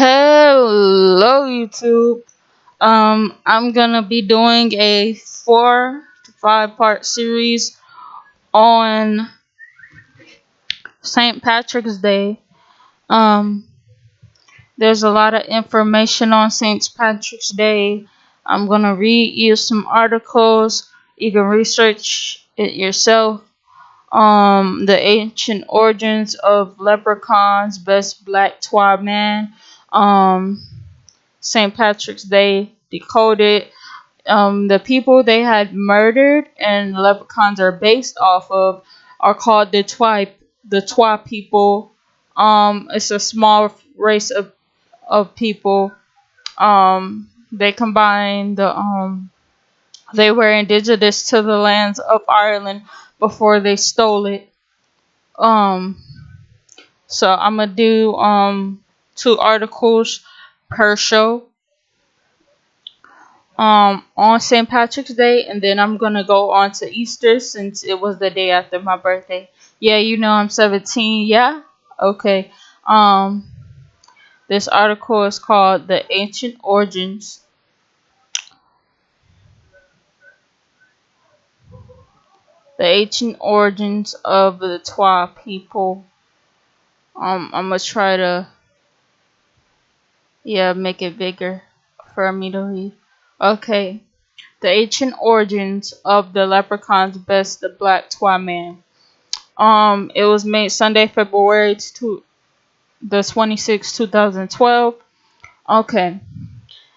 Hello YouTube. I'm gonna be doing a 4 to 5 part series on St. Patrick's Day. Um, there's a lot of information on St. Patrick's Day. I'm gonna read you some articles. You can research it yourself. The ancient origins of leprechauns, best black twa man. Um, St. Patrick's Day, Decoded. The people they had murdered and leprechauns are based off of are called the Twa people. It's a small race of people. They combined they were indigenous to the lands of Ireland before they stole it. Um, so I'm gonna do 2 articles per show on St. Patrick's Day, and then I'm gonna go on to Easter since it was the day after my birthday. Yeah, I'm 17. Yeah, okay. This article is called The Ancient Origins of the Twa People. I'm gonna try to make it bigger for me to read. Okay. The ancient origins of the leprechaun's best the black twa man. It was made Sunday, February the 26th, 2012. Okay.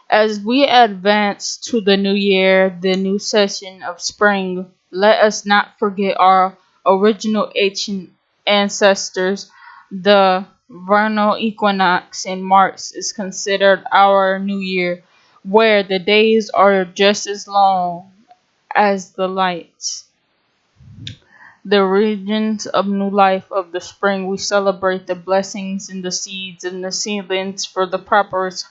As we advance to the new year, the new session of spring, let us not forget our original ancient ancestors. The vernal equinox in March is considered our new year, where the days are just as long as the lights. The regions of new life of the spring, we celebrate the blessings in the seeds and the seedlings for the prosperous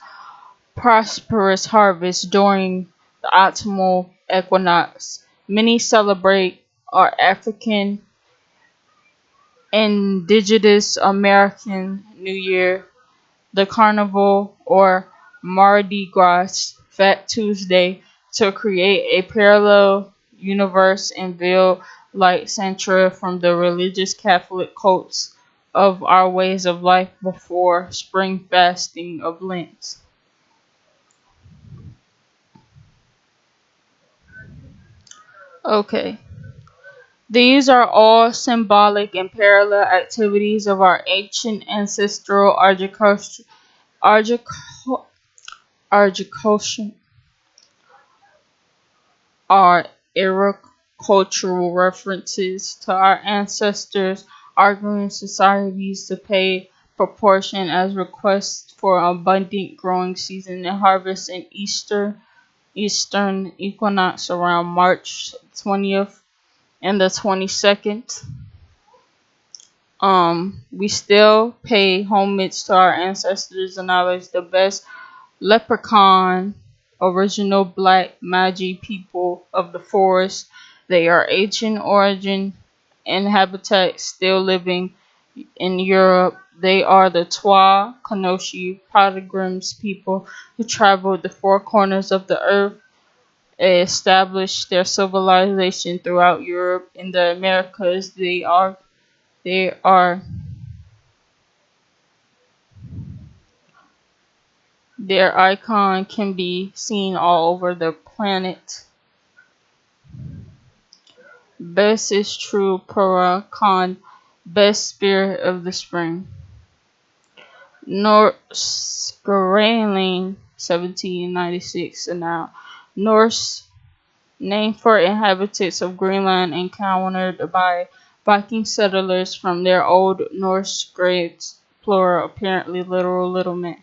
harvest during the autumnal equinox. Many celebrate our African Indigenous American New Year, the Carnival or Mardi Gras Fat Tuesday, to create a parallel universe and veil light centra from the religious Catholic cults of our ways of life before spring fasting of Lent. Okay. These are all symbolic and parallel activities of our ancient ancestral agriculture are agricultural references to our ancestors arguing societies to pay proportion as requests for abundant growing season and harvest in Eastern equinox around March 20th and the 22nd. We still pay homage to our ancestors and acknowledge the best leprechaun, original black magi people of the forest. They are ancient origin and habitat still living in Europe. They are the Twa Kanoshi pilgrims people who traveled the 4 corners of the earth, established their civilization throughout Europe and the Americas. They are their icon can be seen all over the planet. Best is true Paracon, best spirit of the spring. Norse Grayling 1796 and now. Norse name for inhabitants of Greenland encountered by Viking settlers from their Old Norse graves, plural, apparently literal little men.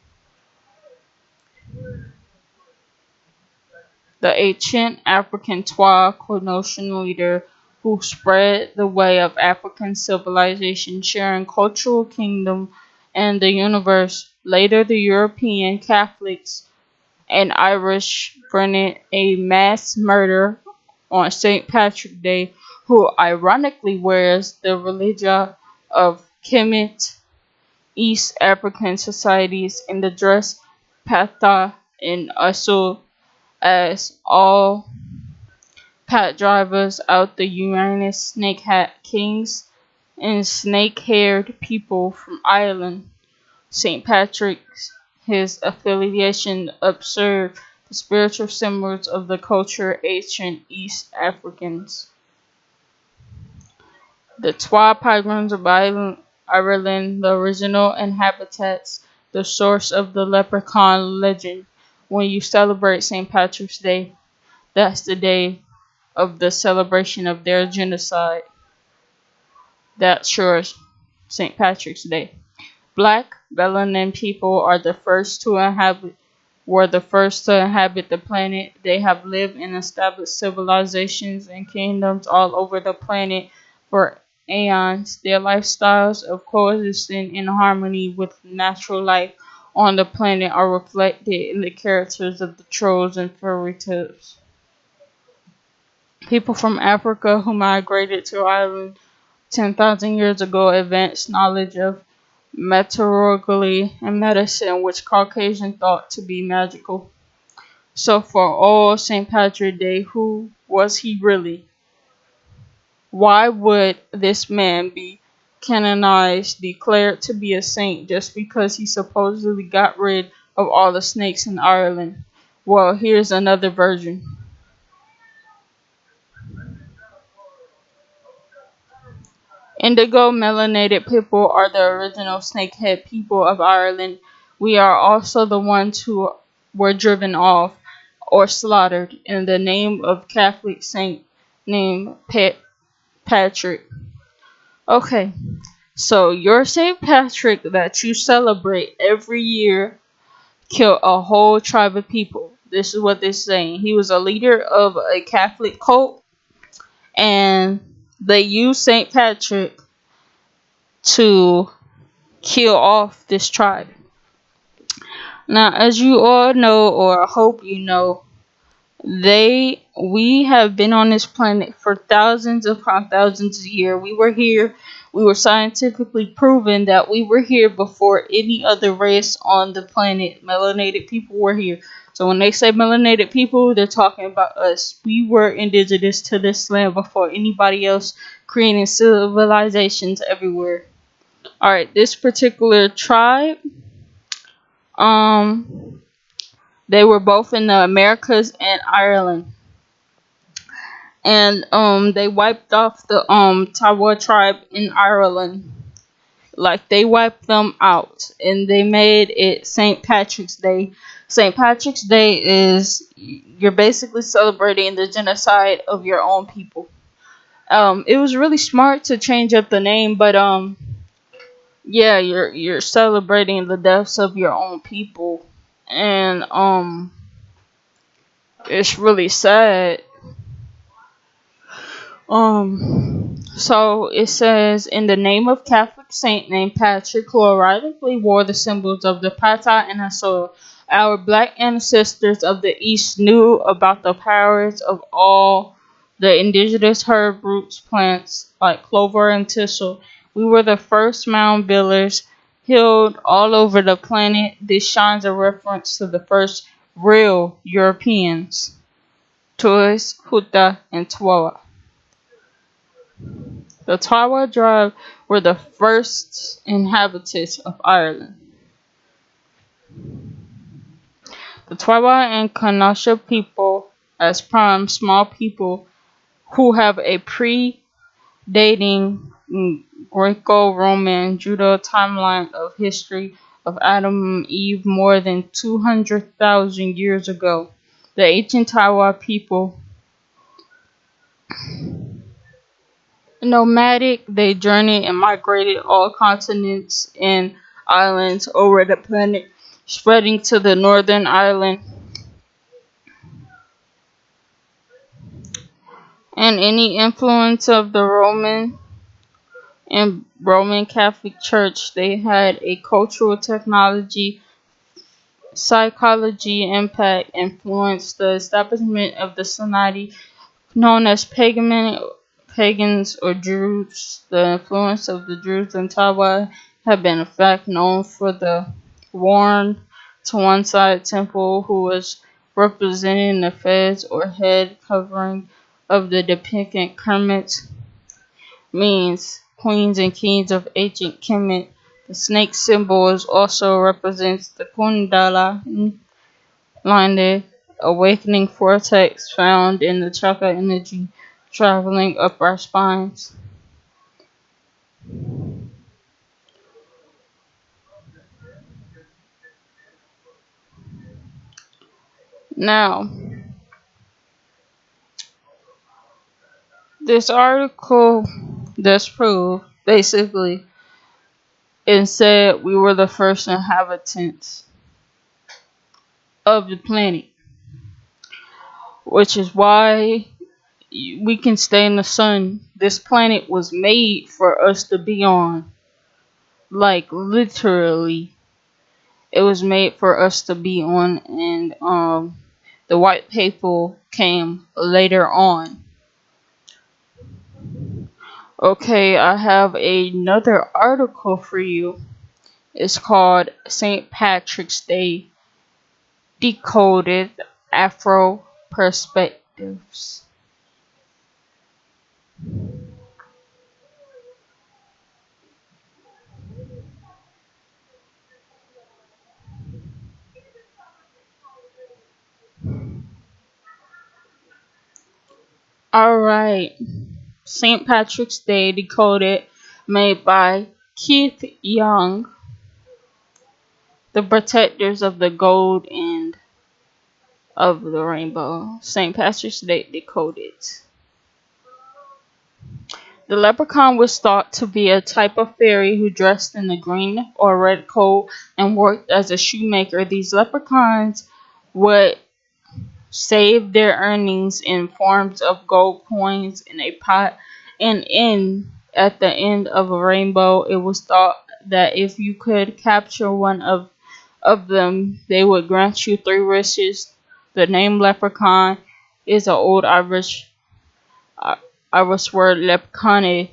The ancient African Twa Kanoshi leader who spread the way of African civilization, sharing cultural kingdom and the universe. Later, the European Catholics and Irish granted a mass murder on St. Patrick's Day, who ironically wears the regalia of Kemet, East African societies in the dress Patha and Asul as all pat drivers out the Uranus snake hat kings and snake haired people from Ireland. St. Patrick's, his affiliation observed the spiritual symbols of the culture ancient East Africans. The Twa Pilgrims of Ireland, the original inhabitants, the source of the leprechaun legend. When you celebrate St. Patrick's Day, that's the day of the celebration of their genocide. That's yours, St. Patrick's Day. Black melanin people are the first to inhabit were the first to inhabit the planet. They have lived and established civilizations and kingdoms all over the planet for aeons. Their lifestyles of coexisting in harmony with natural life on the planet are reflected in the characters of the trolls and fairy tales. People from Africa who migrated to Ireland 10,000 years ago advanced knowledge of meteorology and medicine, which Caucasian thought to be magical. So for all St. Patrick's Day, who was he really? Why would this man be canonized, declared to be a saint just because he supposedly got rid of all the snakes in Ireland? Well, here's another version. Indigo melanated people are the original snakehead people of Ireland. We are also the ones who were driven off or slaughtered in the name of Catholic saint named Patrick. Okay, so your St. Patrick that you celebrate every year killed a whole tribe of people. This is what they're saying. He was a leader of a Catholic cult, and they used St. Patrick to kill off this tribe. Now, as you all know, or I hope you know, we have been on this planet for thousands upon thousands of years. We were here. We were scientifically proven that we were here before any other race on the planet. Melanated people were here. So when they say melanated people, they're talking about us. We were indigenous to this land before anybody else, creating civilizations everywhere. Alright, this particular tribe, they were both in the Americas and Ireland. And they wiped off the Tawa tribe in Ireland. Like, they wiped them out, and they made it St. Patrick's Day. St. Patrick's Day is, you're basically celebrating the genocide of your own people. It was really smart to change up the name, but yeah, you're celebrating the deaths of your own people, and it's really sad. So it says, in the name of Catholic saint named Patrick, who ironically wore the symbols of the Pata and Hassor, our black ancestors of the East knew about the powers of all the indigenous herb roots plants like clover and thistle. We were the first mound builders healed all over the planet. This shines a reference to the first real Europeans, Tuis, Huta, and Twawa. The Twawa tribe were the first inhabitants of Ireland. The Twawa and Kanasha people, as prime small people who have a pre-dating Greco-Roman Judo timeline of history of Adam and Eve more than 200,000 years ago. The ancient Twawa people, nomadic, they journeyed and migrated all continents and islands over the planet, spreading to the northern island and any influence of the Roman Catholic Church. They had a cultural, technology, psychology impact influenced the establishment of the society known as pagans or Druids. The influence of the Druids and Tawa have been in fact known for the worn to one side temple who was representing the fez or head covering of the depicted Kermit means queens and kings of ancient Kemet. The snake symbol also represents the Kundala Linde awakening vortex found in the chakra energy traveling up our spines. Now, this article does prove, basically, it said we were the first inhabitants of the planet, which is why we can stay in the sun. This planet was made for us to be on. Like, literally, it was made for us to be on, and the white people came later on. Okay, I have another article for you. It's called St. Patrick's Day Decoded Afro Perspectives. Alright, St. Patrick's Day Decoded, made by Keith Young, the protectors of the gold end of the rainbow. St. Patrick's Day Decoded. The leprechaun was thought to be a type of fairy who dressed in a green or red coat and worked as a shoemaker. These leprechauns would save their earnings in forms of gold coins in a pot, and at the end of a rainbow, it was thought that if you could capture one of them, they would grant you 3 wishes. The name leprechaun is an old Irish word lepcane,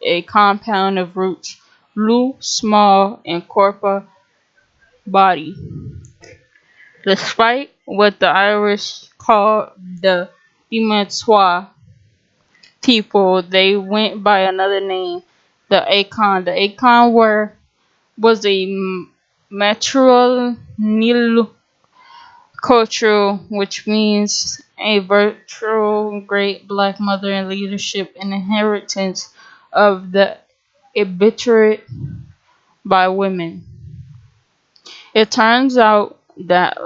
a compound of roots lu, small, and corpa, body. Despite what the Irish called the Immature people, they went by another name, the Akon. The Akon was a matrilineal culture, which means a virtual great black mother and leadership and inheritance of the illiterate by women. It turns out that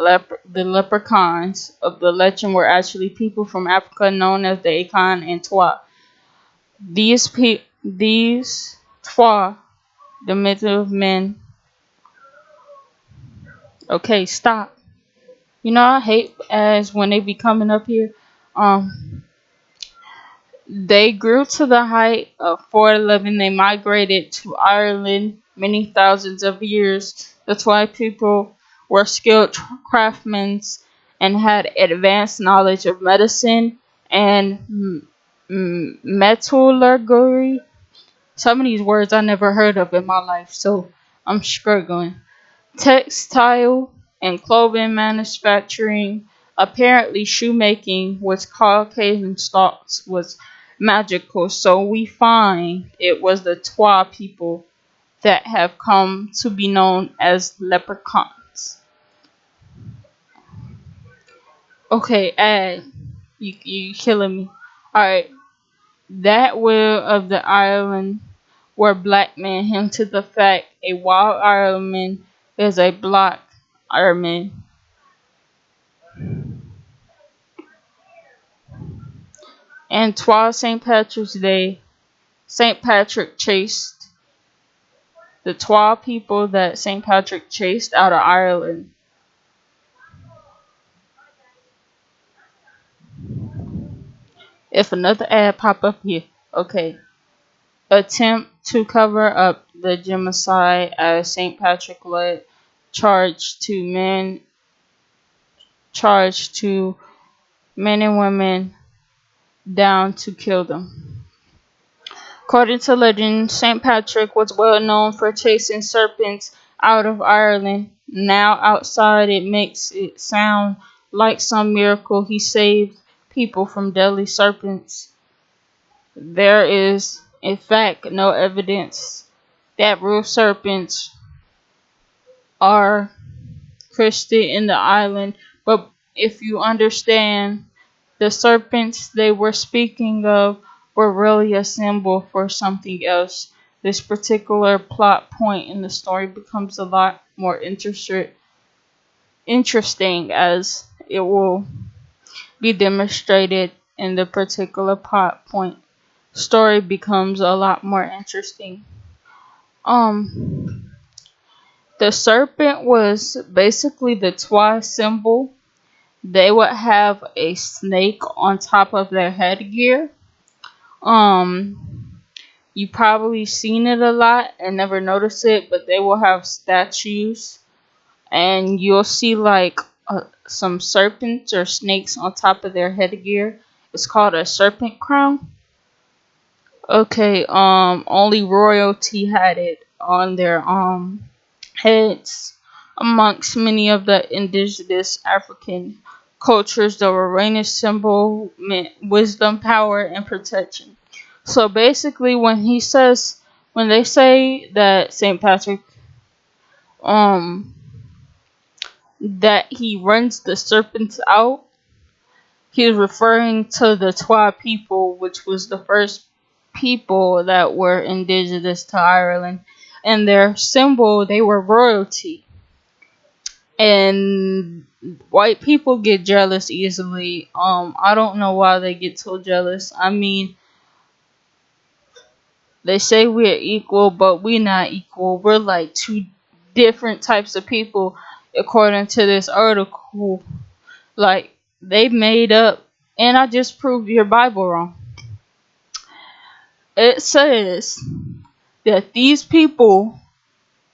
the leprechauns of the legend were actually people from Africa known as the Akan and Twa. These Twa, the middle men. Okay, stop. You know I hate as when they be coming up here. They grew to the height of 4'11". They migrated to Ireland many thousands of years. The Twi people were skilled craftsmen and had advanced knowledge of medicine and metallurgy. Some of these words I never heard of in my life, so I'm struggling. Textile and clothing manufacturing, apparently shoemaking, which Caucasian stocks was magical. So we find it was the Twa people that have come to be known as leprechauns. Okay, you killing me. Alright, that will of the Ireland where black men hinted the fact a wild Ireland is a black Ireland. And twas St. Patrick's Day, St. Patrick chased the Twa people that St. Patrick chased out of Ireland. If another ad pop up here, okay. Attempt to cover up the genocide as St. Patrick led charge to men and women down to kill them. According to legend, St. Patrick was well known for chasing serpents out of Ireland. Now, outside, it makes it sound like some miracle he saved people from deadly serpents. There is, in fact, no evidence that real serpents are Christian in the island, but if you understand, the serpents they were speaking of were really a symbol for something else. This particular plot point in the story becomes a lot more interesting as it will be demonstrated in the particular plot point. Story becomes a lot more interesting. The serpent was basically the Twa symbol. They would have a snake on top of their headgear. You probably seen it a lot and never noticed it, but they will have statues, and you'll see like some serpents or snakes on top of their headgear. It's called a serpent crown. Okay, only royalty had it on their heads. Amongst many of the indigenous African cultures, the Uranus symbol meant wisdom, power, and protection. So basically, when they say that Saint Patrick, that he runs the serpents out, he's referring to the Twa people, which was the first people that were indigenous to Ireland, and their symbol, they were royalty. And white people get jealous easily. I don't know why they get so jealous. I mean, they say we're equal, but we're not equal. We're like two different types of people, according to this article. Like, they made up, and I just proved your Bible wrong. It says that these people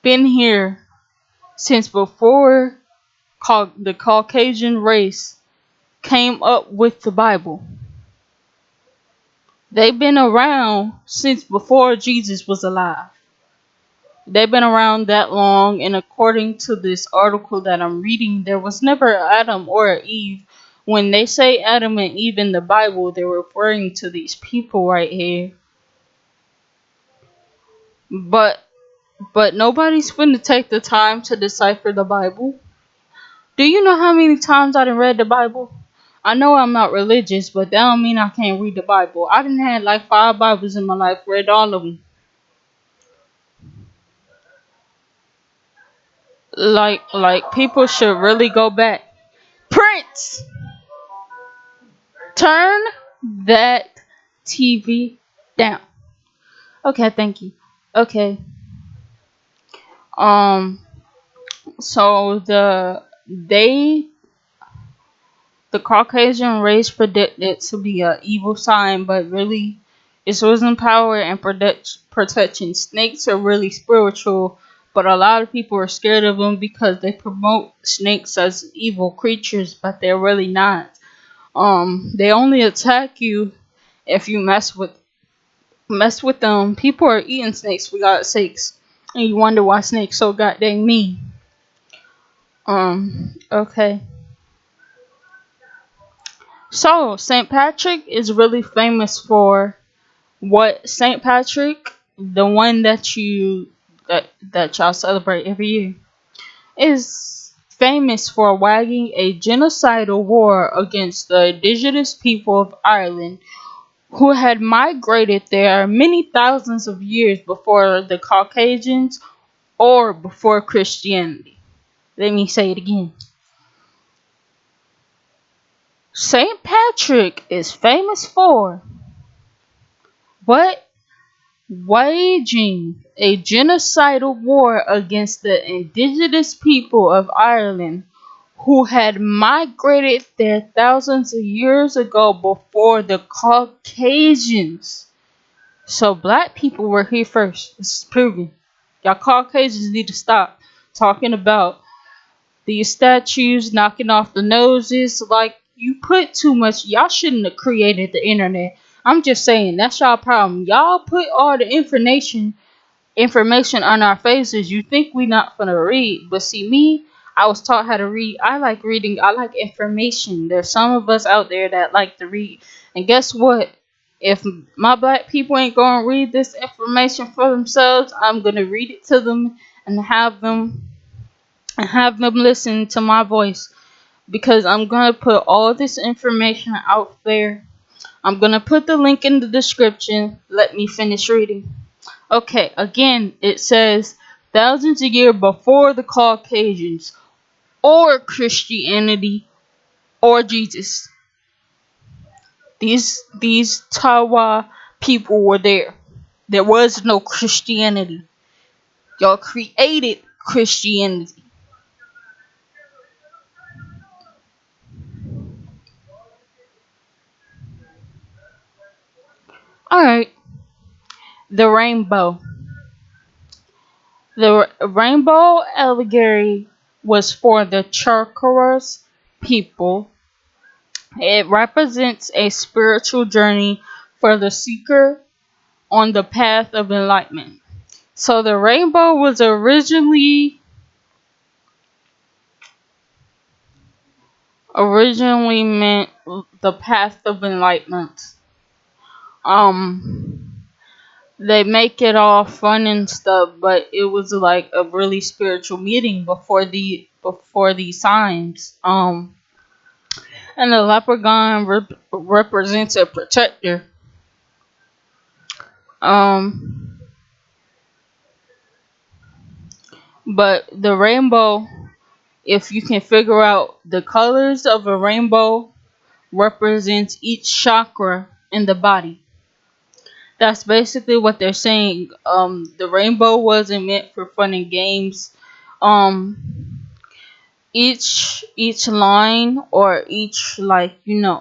been here since before the Caucasian race came up with the Bible. They've been around since before Jesus was alive. They've been around that long, and according to this article that I'm reading, there was never Adam or Eve. When they say Adam and Eve in the Bible, they're referring to these people right here. But nobody's finna take the time to decipher the Bible. Do you know how many times I done read the Bible? I know I'm not religious, but that don't mean I can't read the Bible. I done had like 5 Bibles in my life, read all of them. Like people should really go back. Prince, turn that TV down. Okay, thank you. Okay. So the Caucasian race predicted to be an evil sign, but really, it's wisdom, power, and protection. Snakes are really spiritual, but a lot of people are scared of them because they promote snakes as evil creatures, but they're really not. They only attack you if you mess with them. People are eating snakes for God's sakes, and you wonder why snakes so goddamn mean. Okay. So, St. Patrick is really famous for what? St. Patrick, the one that y'all celebrate every year, is famous for waging a genocidal war against the indigenous people of Ireland who had migrated there many thousands of years before the Caucasians or before Christianity. Let me say it again. St. Patrick is famous for what? Waging a genocidal war against the indigenous people of Ireland who had migrated there thousands of years ago before the Caucasians. So black people were here first. This is proven. Y'all Caucasians need to stop talking about these statues, knocking off the noses. Like, you put too much. Y'all shouldn't have created the internet. I'm just saying, that's y'all problem. Y'all put all the information on our faces. You think we not gonna read, but see me, I was taught how to read. I like reading. I like information. There's some of us out there that like to read, and guess what? If my black people ain't gonna read this information for themselves, I'm gonna read it to them and have them listen to my voice, because I'm gonna put all this information out there. I'm gonna put the link in the description. Let me finish reading. Okay, again, it says thousands of years before the Caucasians or Christianity or Jesus. These Tawa people were there. There was no Christianity. Y'all created Christianity. Alright, the rainbow. The rainbow allegory was for the Chakras people. It represents a spiritual journey for the seeker on the path of enlightenment. So the rainbow was originally meant the path of enlightenment. They make it all fun and stuff, but it was like a really spiritual meeting before these signs. And the leprechaun represents a protector. Um, but the rainbow, if you can figure out the colors of a rainbow, represents each chakra in the body. That's basically what they're saying. The rainbow wasn't meant for fun and games. Um, each line, or each, like,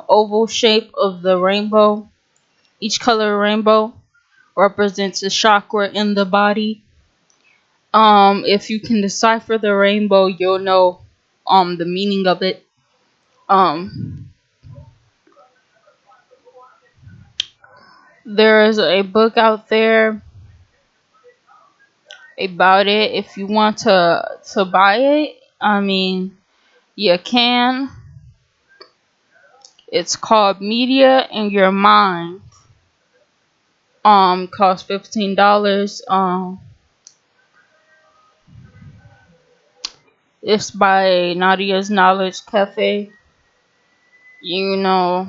oval shape of the rainbow, each color rainbow represents a chakra in the body. If you can decipher the rainbow, you'll know the meaning of it. Um, there is a book out there about it. If you want to buy it, I mean, you can. It's called Media in Your Mind. Cost $15. It's by Nadia's Knowledge Cafe. You know,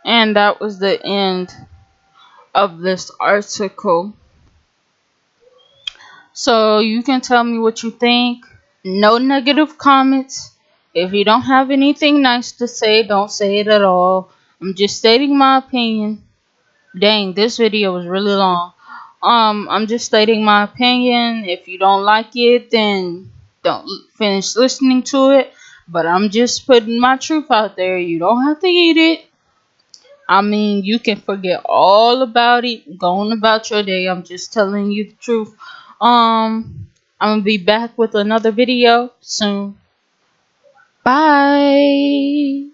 and that was the end of this article. So you can tell me what you think. No negative comments. If you don't have anything nice to say, don't say it at all. I'm just stating my opinion. Dang, this video was really long. I'm just stating my opinion. If you don't like it, then don't finish listening to it. But I'm just putting my truth out there. You don't have to eat it. I mean, you can forget all about it, go on about your day. I'm just telling you the truth. I'm gonna be back with another video soon. Bye.